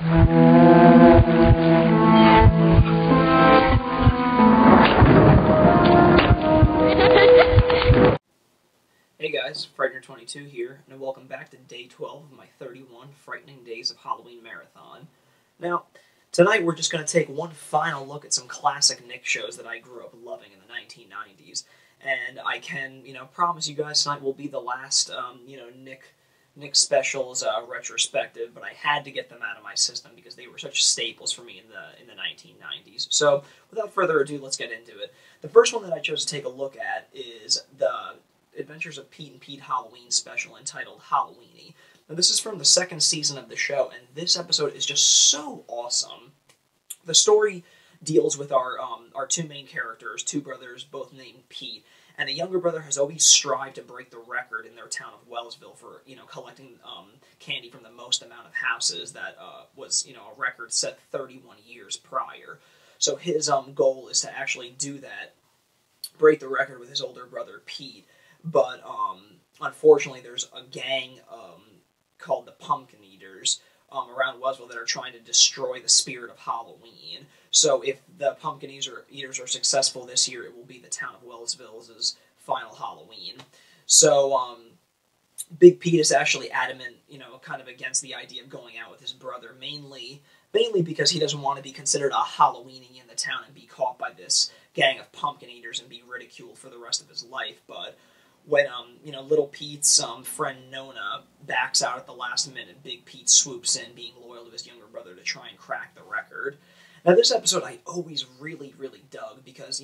Hey guys, Frightener22 here, and welcome back to day 12 of my 31 Frightening Days of Halloween Marathon. Now, tonight we're just going to take one final look at some classic Nick shows that I grew up loving in the 1990s, and I can, promise you guys tonight will be the last, Nick specials retrospective, but I had to get them out of my system because they were such staples for me in the 1990s. So, without further ado, let's get into it. The first one that I chose to take a look at is the Adventures of Pete and Pete Halloween special entitled Halloweenie. Now, this is from the second season of the show, and this episode is just so awesome. The story deals with our two main characters, two brothers, both named Pete, and the younger brother has always strived to break the record in their town of Wellsville for, collecting candy from the most amount of houses that was, a record set 31 years prior. So his goal is to actually do that, break the record with his older brother, Pete. But, unfortunately, there's a gang called the Pumpkin Eaters around Wellsville that are trying to destroy the spirit of Halloween. So if the Pumpkin Eaters are successful this year, it will be the town of Wellsville's final Halloween. So, Big Pete is actually adamant, kind of against the idea of going out with his brother, mainly because he doesn't want to be considered a Halloweenie in the town and be caught by this gang of Pumpkin Eaters and be ridiculed for the rest of his life. But when, little Pete's friend Nona backs out at the last minute, Big Pete swoops in, being loyal to his younger brother to try and crack the record. Now, this episode I always really, really dug because,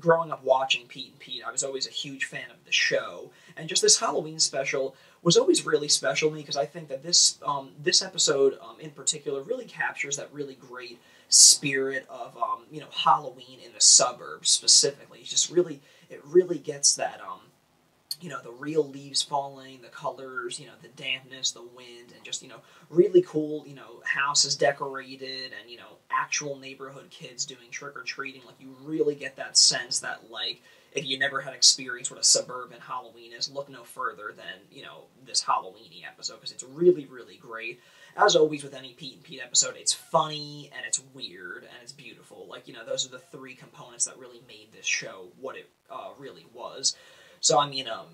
growing up watching Pete and Pete, I was always a huge fan of the show. And just this Halloween special was always really special to me because I think that this episode in particular really captures that really great spirit of, Halloween in the suburbs specifically. It really gets that, the real leaves falling, the colors, the dampness, the wind, and just, really cool, houses decorated and, actual neighborhood kids doing trick-or-treating. Like, you really get that sense that, like, if you never had experience what a suburban Halloween is, look no further than, this Halloweenie episode, because it's really, really great. As always with any Pete and Pete episode, it's funny, and it's weird, and it's beautiful. Like, those are the three components that really made this show what it really was. So, I mean, a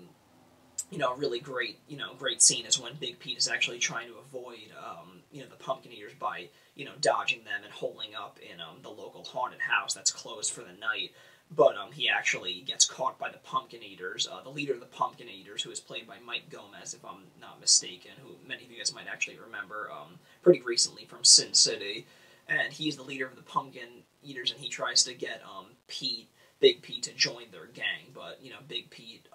really great, great scene is when Big Pete is actually trying to avoid, the Pumpkin Eaters by, dodging them and holing up in the local haunted house that's closed for the night. But he actually gets caught by the Pumpkin Eaters. The leader of the Pumpkin Eaters, who is played by Mike Gomez, if I'm not mistaken, who many of you guys might actually remember pretty recently from Sin City. And he's the leader of the Pumpkin Eaters, and he tries to get Big Pete to join their gang. But, Big Pete,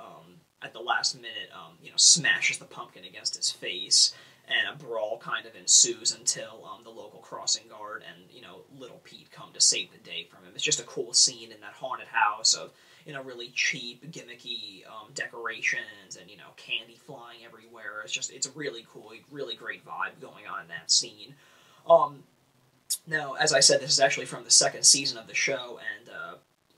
at the last minute, smashes the pumpkin against his face, and a brawl kind of ensues until the local crossing guard and, little Pete come to save the day from him. It's just a cool scene in that haunted house of, really cheap, gimmicky decorations and, candy flying everywhere. It's a really cool, really great vibe going on in that scene. Now, as I said, this is actually from the second season of the show, and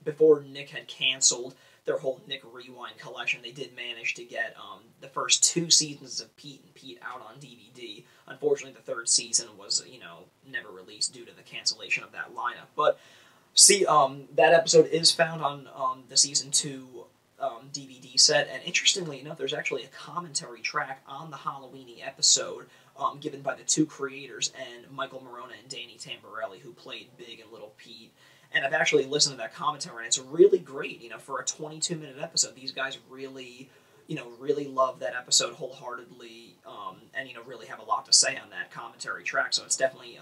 before Nick had canceled their whole Nick Rewind collection, they did manage to get the first two seasons of Pete and Pete out on DVD. Unfortunately, the third season was, never released due to the cancellation of that lineup. But, see, that episode is found on the Season 2 DVD set, and interestingly enough, there's actually a commentary track on the Halloweenie episode given by the two creators, and Michael Morona and Danny Tamborelli, who played Big and Little Pete. And I've actually listened to that commentary, and it's really great. For a 22-minute episode, these guys really, really love that episode wholeheartedly, and, really have a lot to say on that commentary track. So it's definitely,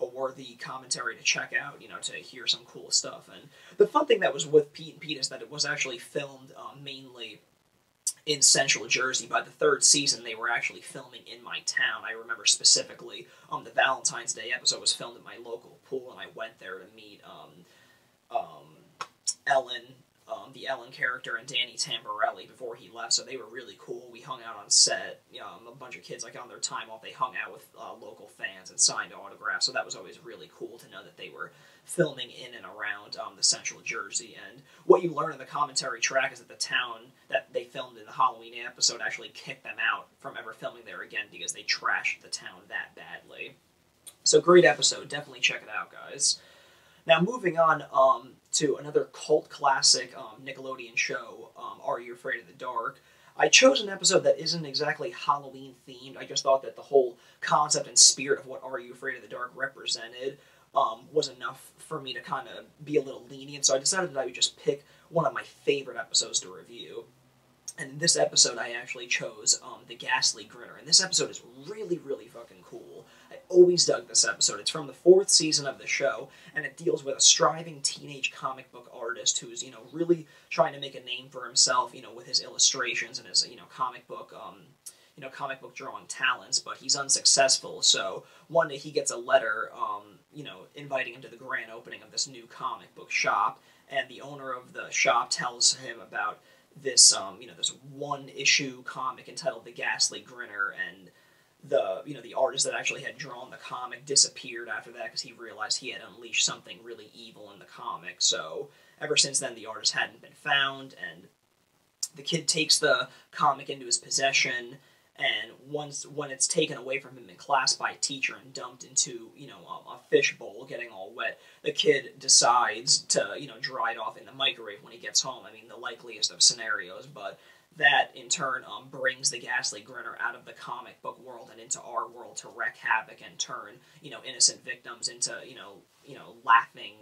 a worthy commentary to check out, to hear some cool stuff. And the fun thing that was with Pete and Pete is that it was actually filmed mainly in Central Jersey. By the third season, they were actually filming in my town. I remember specifically the Valentine's Day episode was filmed at my local pool, and I went there to meet Ellen, the Ellen character, and Danny Tamborelli before he left, so they were really cool. We hung out on set. A bunch of kids, like, on their time off, they hung out with local fans and signed autographs, so that was always really cool to know that they were filming in and around the Central Jersey. And what you learn in the commentary track is that the town that they filmed in the Halloween episode actually kicked them out from ever filming there again because they trashed the town that badly. So great episode. Definitely check it out, guys. Now moving on to another cult classic Nickelodeon show, Are You Afraid of the Dark? I chose an episode that isn't exactly Halloween themed. I just thought that the whole concept and spirit of what Are You Afraid of the Dark represented was enough for me to kind of be a little lenient. So I decided that I would just pick one of my favorite episodes to review. And in this episode, I actually chose the Ghastly Grinner. And this episode is really, really fucking cool. I always dug this episode. It's from the 4th season of the show, and it deals with a striving teenage comic book artist who's, really trying to make a name for himself, with his illustrations and his, comic book drawing talents, but he's unsuccessful. So one day he gets a letter, inviting him to the grand opening of this new comic book shop, and the owner of the shop tells him about this, this one-issue comic entitled The Ghastly Grinner, and the artist that actually had drawn the comic disappeared after that because he realized he had unleashed something really evil in the comic. So ever since then, the artist hadn't been found, and the kid takes the comic into his possession, and when it's taken away from him in class by a teacher and dumped into, a fish bowl getting all wet, the kid decides to, dry it off in the microwave when he gets home. I mean, the likeliest of scenarios, but that in turn brings the Ghastly Grinner out of the comic book world and into our world to wreak havoc and turn, innocent victims into, laughing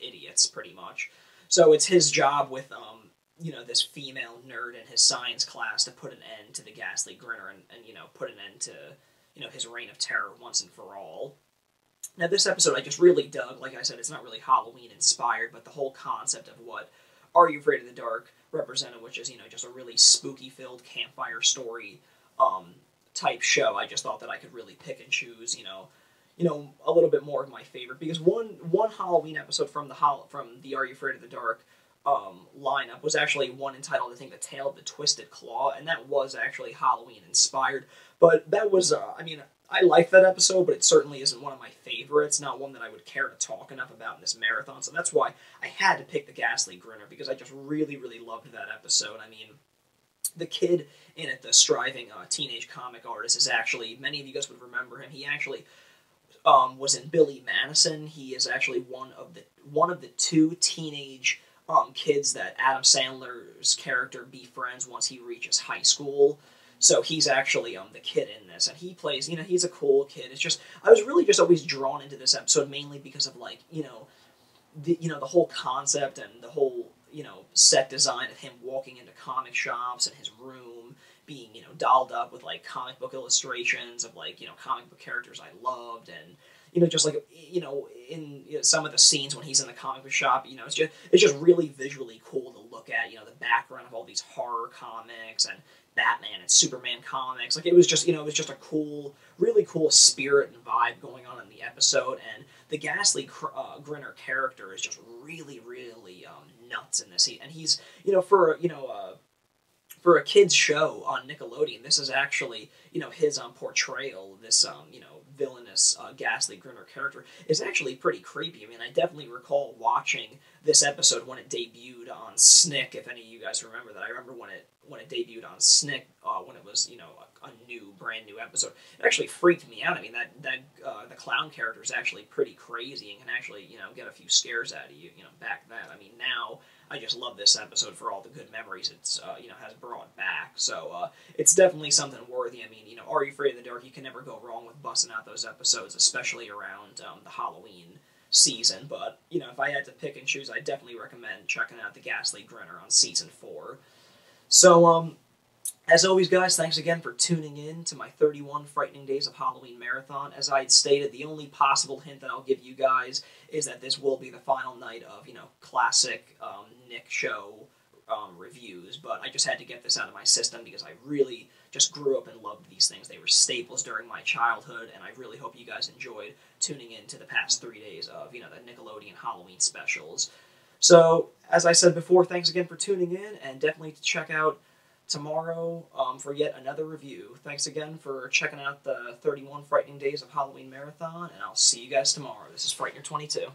idiots, pretty much. So it's his job with, this female nerd in his science class to put an end to the Ghastly Grinner and put an end to, his reign of terror once and for all. Now, this episode I just really dug. Like I said, it's not really Halloween-inspired, but the whole concept of what Are You Afraid of the Dark represented, which is, just a really spooky-filled campfire story type show. I just thought that I could really pick and choose, a little bit more of my favorite, because one Halloween episode from the Are You Afraid of the Dark lineup was actually one entitled, I think, The Tale of the Twisted Claw, and that was actually Halloween-inspired. But that was, I like that episode, but it certainly isn't one of my favorites, not one that I would care to talk enough about in this marathon, so that's why I had to pick the Ghastly Grinner, because I just really, really loved that episode. I mean, the kid in it, the striving teenage comic artist, is actually, many of you guys would remember him, he actually was in Billy Madison. He is actually one of the two teenage kids that Adam Sandler's character befriends once he reaches high school. So he's actually the kid in this, and he plays, he's a cool kid. It's just, I was really just always drawn into this episode mainly because of, like, the whole concept and the whole, set design of him walking into comic shops and his room being, dolled up with, like, comic book illustrations of, like, comic book characters I loved, and just like, in some of the scenes when he's in the comic book shop, it's just really visually cool to look at, the background of all these horror comics and Batman and Superman comics. Like, it was just a cool, really cool spirit and vibe going on in the episode, and the Ghastly Grinner character is just really, really nuts in this. And he's, for a kid's show on Nickelodeon, this is actually, his portrayal of this, villainous Ghastly Grinner character is actually pretty creepy. I mean, I definitely recall watching this episode when it debuted on Snick, if any of you guys remember that. I remember when it debuted on Snick, when it was, a brand new episode. It actually freaked me out. I mean, the clown character is actually pretty crazy and can actually, get a few scares out of you, back then. I mean, now I just love this episode for all the good memories it's, has brought back. So, it's definitely something worthy. I mean, Are You Afraid of the Dark? You can never go wrong with busting out those episodes, especially around the Halloween season. But, if I had to pick and choose, I definitely recommend checking out the Ghastly Grinner on Season 4. So, as always, guys, thanks again for tuning in to my 31 Frightening Days of Halloween Marathon. As I had stated, the only possible hint that I'll give you guys is that this will be the final night of, classic Nick show reviews, but I just had to get this out of my system because I really just grew up and loved these things. They were staples during my childhood, and I really hope you guys enjoyed tuning in to the past 3 days of, the Nickelodeon Halloween specials. So, as I said before, thanks again for tuning in, and definitely check out tomorrow for yet another review. Thanks again for checking out the 31 Frightening Days of Halloween Marathon, and I'll see you guys tomorrow. This is Frightener22.